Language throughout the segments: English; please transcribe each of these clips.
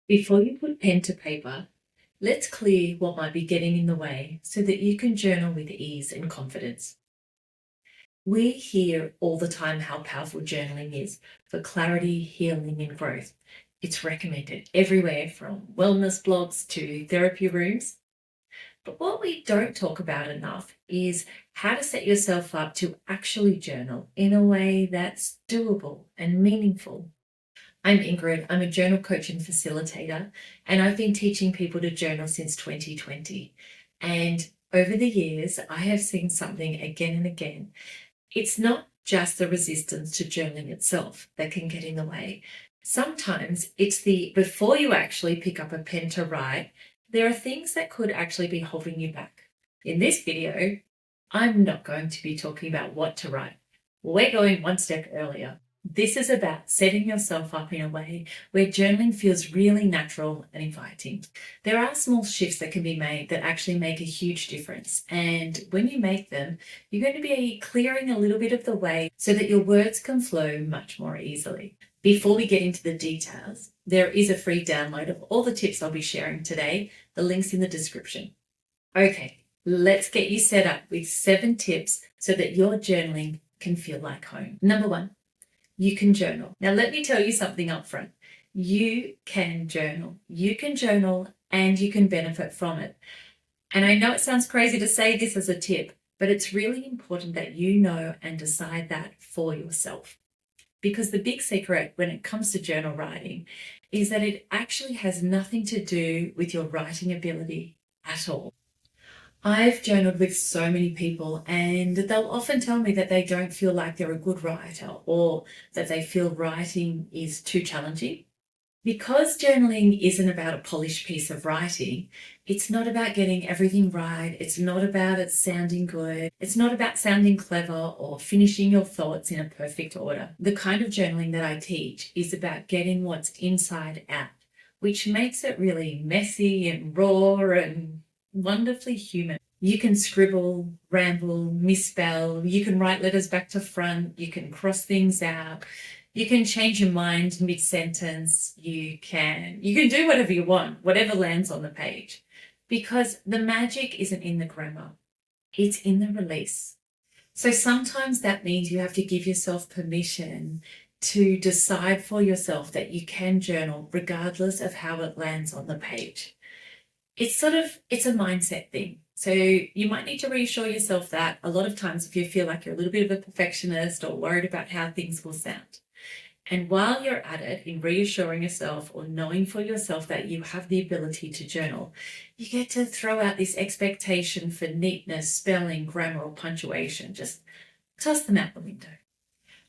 Before you put pen to paper, let's clear what might be getting in the way so that you can journal with ease and confidence. We hear all the time how powerful journaling is for clarity, healing, and growth. It's recommended everywhere from wellness blogs to therapy rooms. But what we don't talk about enough is how to set yourself up to actually journal in a way that's doable and meaningful. I'm Ingrid. I'm a journal coach and facilitator, and I've been teaching people to journal since 2020. And over the years, I have seen something again and again. It's not just the resistance to journaling itself that can get in the way. Sometimes it's the before you actually pick up a pen to write, there are things that could actually be holding you back. In this video, I'm not going to be talking about what to write. We're going one step earlier. This is about setting yourself up in a way where journaling feels really natural and inviting. There are small shifts that can be made that actually make a huge difference. And when you make them, you're going to be clearing a little bit of the way so that your words can flow much more easily. Before we get into the details, there is a free download of all the tips I'll be sharing today. The link's in the description. Okay, let's get you set up with 7 tips so that your journaling can feel like home. Number 1. You can journal. Now, let me tell you something up front. You can journal. You can journal and you can benefit from it. And I know it sounds crazy to say this as a tip, but it's really important that you know and decide that for yourself. Because the big secret when it comes to journal writing is that it actually has nothing to do with your writing ability at all. I've journaled with so many people and they'll often tell me that they don't feel like they're a good writer or that they feel writing is too challenging. Because journaling isn't about a polished piece of writing, it's not about getting everything right. It's not about it sounding good. It's not about sounding clever or finishing your thoughts in a perfect order. The kind of journaling that I teach is about getting what's inside out, which makes it really messy and raw and wonderfully human. You can scribble, ramble, misspell, you can write letters back to front, you can cross things out, you can change your mind mid-sentence, you can do whatever you want, whatever lands on the page. Because the magic isn't in the grammar, it's in the release. So sometimes that means you have to give yourself permission to decide for yourself that you can journal regardless of how it lands on the page. It's a mindset thing. So you might need to reassure yourself that a lot of times if you feel like you're a little bit of a perfectionist or worried about how things will sound. And while you're at it, in reassuring yourself or knowing for yourself that you have the ability to journal, you get to throw out this expectation for neatness, spelling, grammar, or punctuation. Just toss them out the window.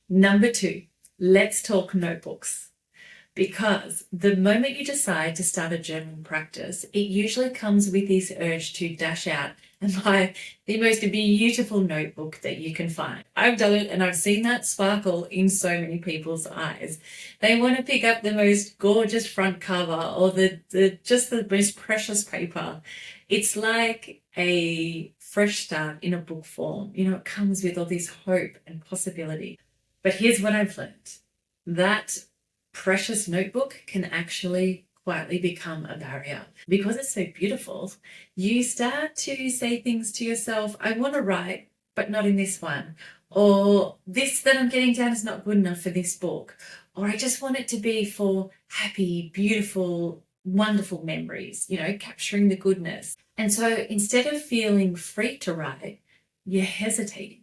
Number 2, let's talk notebooks. Because the moment you decide to start a journaling practice, it usually comes with this urge to dash out and buy the most beautiful notebook that you can find. I've done it and I've seen that sparkle in so many people's eyes. They want to pick up the most gorgeous front cover or the most precious paper. It's like a fresh start in a book form. It comes with all this hope and possibility. But here's what I've learned. That precious notebook can actually quietly become a barrier. Because it's so beautiful, you start to say things to yourself, I want to write, but not in this one. Or this that I'm getting down is not good enough for this book. Or I just want it to be for happy, beautiful, wonderful memories, capturing the goodness. And so instead of feeling free to write, you're hesitating.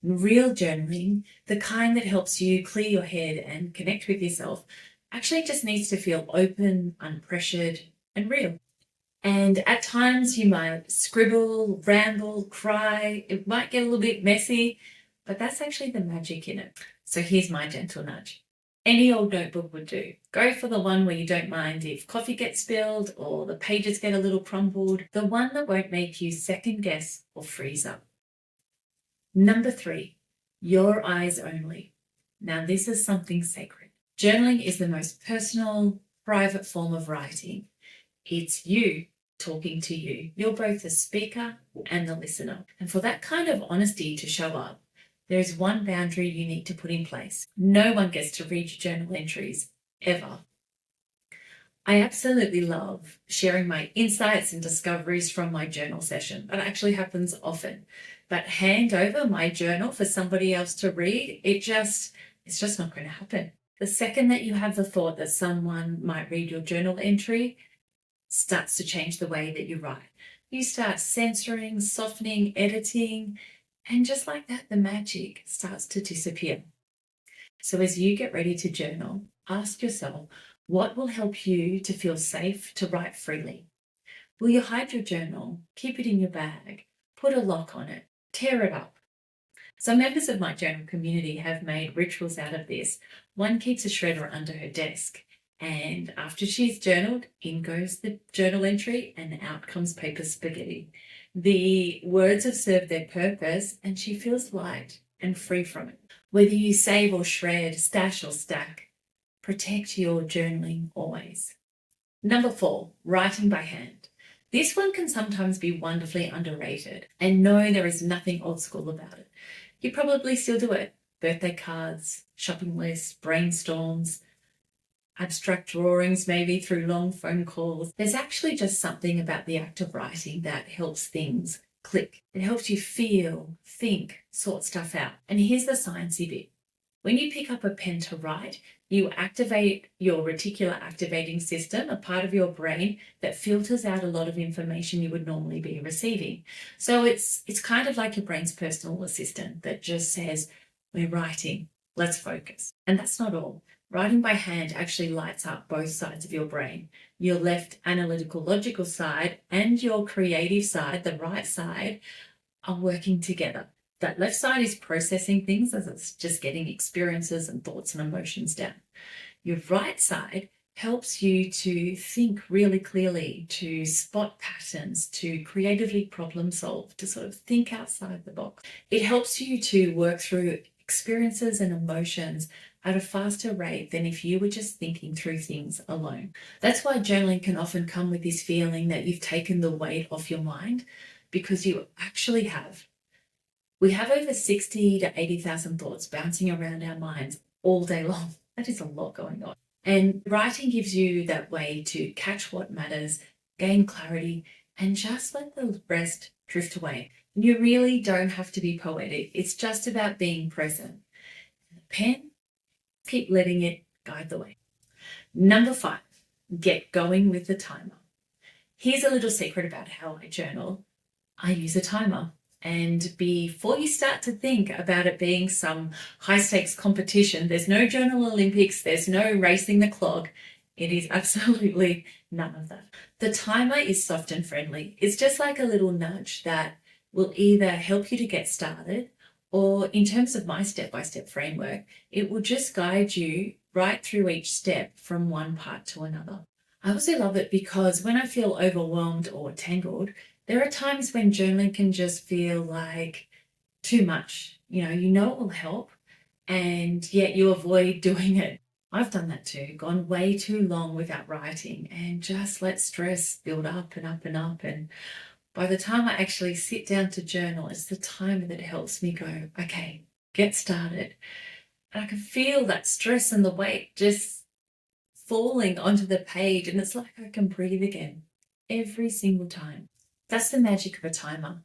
Real journaling, the kind that helps you clear your head and connect with yourself, actually just needs to feel open, unpressured, and real. And at times you might scribble, ramble, cry. It might get a little bit messy, but that's actually the magic in it. So here's my gentle nudge. Any old notebook would do. Go for the one where you don't mind if coffee gets spilled or the pages get a little crumpled. The one that won't make you second guess or freeze up. Number 3, your eyes only. Now, this is something sacred. Journaling is the most personal, private form of writing. It's you talking to you. You're both the speaker and the listener. And for that kind of honesty to show up, there is one boundary you need to put in place. No one gets to read your journal entries, ever. I absolutely love sharing my insights and discoveries from my journal session. That actually happens often. But hand over my journal for somebody else to read, it's just not going to happen. The second that you have the thought that someone might read your journal entry, starts to change the way that you write. You start censoring, softening, editing, and just like that, the magic starts to disappear. So as you get ready to journal, ask yourself, what will help you to feel safe to write freely? Will you hide your journal, keep it in your bag, put a lock on it, tear it up? Some members of my journal community have made rituals out of this. One keeps a shredder under her desk, and after she's journaled, in goes the journal entry and out comes paper spaghetti. The words have served their purpose, and she feels light and free from it. Whether you save or shred, stash or stack, protect your journaling always. Number 4, writing by hand. This one can sometimes be wonderfully underrated, and no, there is nothing old school about it. You probably still do it. Birthday cards, shopping lists, brainstorms, abstract drawings, maybe through long phone calls. There's actually just something about the act of writing that helps things click. It helps you feel, think, sort stuff out. And here's the sciencey bit. When you pick up a pen to write, you activate your reticular activating system, a part of your brain that filters out a lot of information you would normally be receiving. So it's kind of like your brain's personal assistant that just says, we're writing, let's focus. And that's not all. Writing by hand actually lights up both sides of your brain. Your left analytical logical side and your creative side, the right side, are working together. That left side is processing things as it's just getting experiences and thoughts and emotions down. Your right side helps you to think really clearly, to spot patterns, to creatively problem solve, to sort of think outside the box. It helps you to work through experiences and emotions at a faster rate than if you were just thinking through things alone. That's why journaling can often come with this feeling that you've taken the weight off your mind, because you actually have. We have over 60 to 80,000 thoughts bouncing around our minds all day long. That is a lot going on. And writing gives you that way to catch what matters, gain clarity, and just let the rest drift away. You really don't have to be poetic. It's just about being present. The pen, keep letting it guide the way. Number 5, get going with the timer. Here's a little secret about how I journal. I use a timer. And before you start to think about it being some high stakes competition, there's no Journal Olympics, there's no racing the clock. It is absolutely none of that. The timer is soft and friendly. It's just like a little nudge that will either help you to get started, or in terms of my step-by-step framework, it will just guide you right through each step from one part to another. I also love it because when I feel overwhelmed or tangled, there are times when journaling can just feel like too much. You know it will help, and yet you avoid doing it. I've done that too, gone way too long without writing and just let stress build up and up and up. And by the time I actually sit down to journal, it's the time that helps me go, okay, get started. And I can feel that stress and the weight just falling onto the page, and it's like I can breathe again every single time. That's the magic of a timer.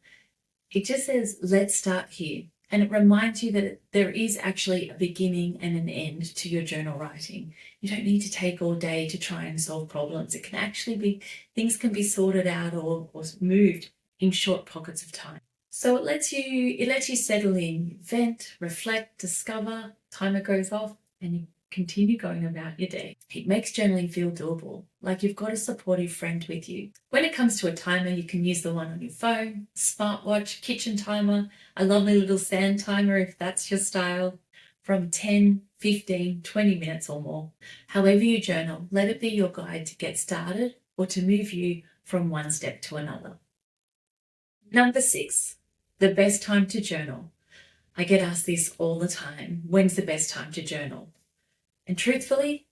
It just says, let's start here. And it reminds you that there is actually a beginning and an end to your journal writing. You don't need to take all day to try and solve problems. It can actually be, things can be sorted out or moved in short pockets of time. So it lets you settle in, vent, reflect, discover, timer goes off, and you continue going about your day. It makes journaling feel doable, like you've got a supportive friend with you. When it comes to a timer, you can use the one on your phone, smartwatch, kitchen timer, a lovely little sand timer if that's your style, from 10, 15, 20 minutes or more. However you journal, let it be your guide to get started or to move you from one step to another. Number 6, the best time to journal. I get asked this all the time. When's the best time to journal? And truthfully,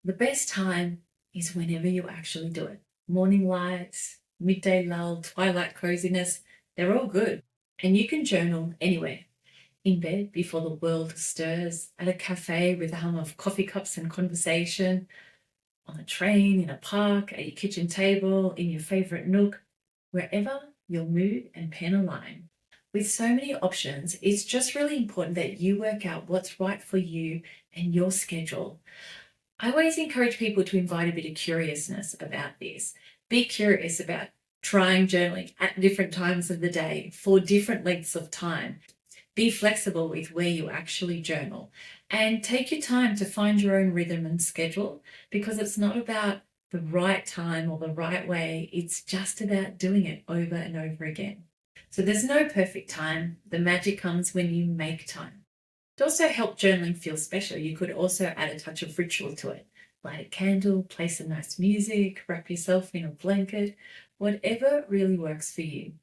the best time is whenever you actually do it. Morning lights, midday lull, twilight coziness, they're all good. And you can journal anywhere. In bed before the world stirs, at a cafe with a hum of coffee cups and conversation, on a train, in a park, at your kitchen table, in your favorite nook, wherever your mood and pen align. With so many options, it's just really important that you work out what's right for you and your schedule. I always encourage people to invite a bit of curiousness about this. Be curious about trying journaling at different times of the day for different lengths of time. Be flexible with where you actually journal and take your time to find your own rhythm and schedule, because it's not about the right time or the right way. It's just about doing it over and over again. So there's no perfect time. The magic comes when you make time. To also help journaling feel special, you could also add a touch of ritual to it. Light a candle, play some nice music, wrap yourself in a blanket, whatever really works for you.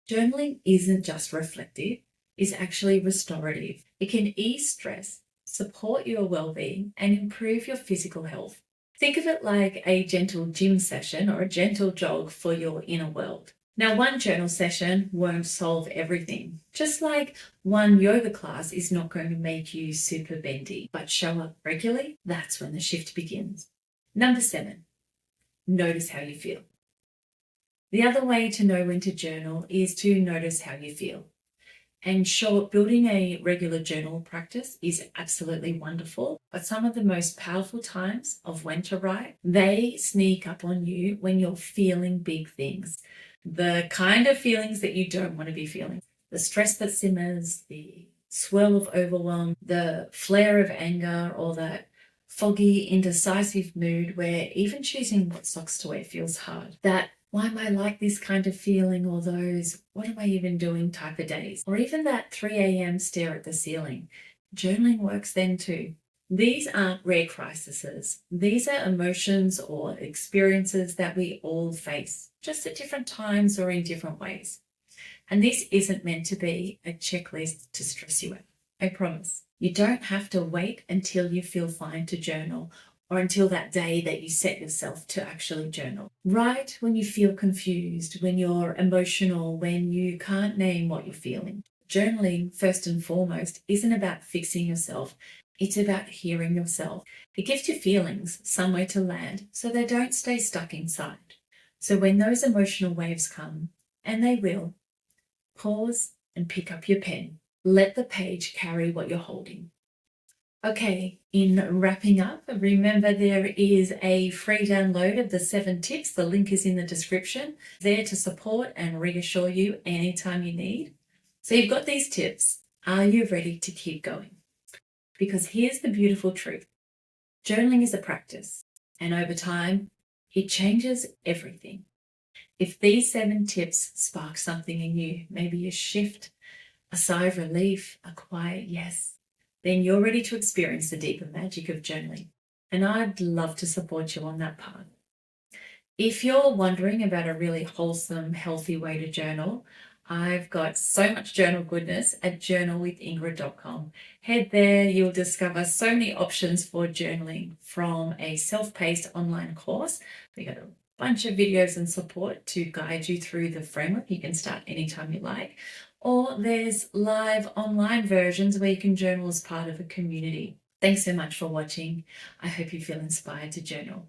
Journaling isn't just reflective, it's actually restorative. It can ease stress, support your well-being, and improve your physical health. Think of it like a gentle gym session or a gentle jog for your inner world. Now, one journal session won't solve everything. Just like one yoga class is not going to make you super bendy, but show up regularly, that's when the shift begins. Number 7, notice how you feel. The other way to know when to journal is to notice how you feel. And sure, building a regular journal practice is absolutely wonderful, but some of the most powerful times of when to write, they sneak up on you when you're feeling big things. The kind of feelings that you don't want to be feeling. The stress that simmers, the swirl of overwhelm, the flare of anger, or that foggy, indecisive mood where even choosing what socks to wear feels hard. That why am I like this kind of feeling, or those what am I even doing type of days, or even that 3 a.m. stare at the ceiling. Journaling works then too. These aren't rare crises. These are emotions or experiences that we all face, just at different times or in different ways. And this isn't meant to be a checklist to stress you out. I promise. You don't have to wait until you feel fine to journal, or until that day that you set yourself to actually journal. Write when you feel confused, when you're emotional, when you can't name what you're feeling. Journaling, first and foremost, isn't about fixing yourself. It's about hearing yourself. It gives your feelings somewhere to land so they don't stay stuck inside. So when those emotional waves come, and they will, pause and pick up your pen. Let the page carry what you're holding. Okay, in wrapping up, remember there is a free download of the 7 tips. The link is in the description, there to support and reassure you anytime you need. So you've got these tips. Are you ready to keep going? Because here's the beautiful truth. Journaling is a practice, and over time, it changes everything. If these 7 tips spark something in you, maybe a shift, a sigh of relief, a quiet yes, then you're ready to experience the deeper magic of journaling. And I'd love to support you on that path. If you're wondering about a really wholesome, healthy way to journal, I've got so much journal goodness at journalwithingrid.com. Head there, you'll discover so many options for journaling, from a self-paced online course. We got a bunch of videos and support to guide you through the framework. You can start anytime you like. Or there's live online versions where you can journal as part of a community. Thanks so much for watching. I hope you feel inspired to journal.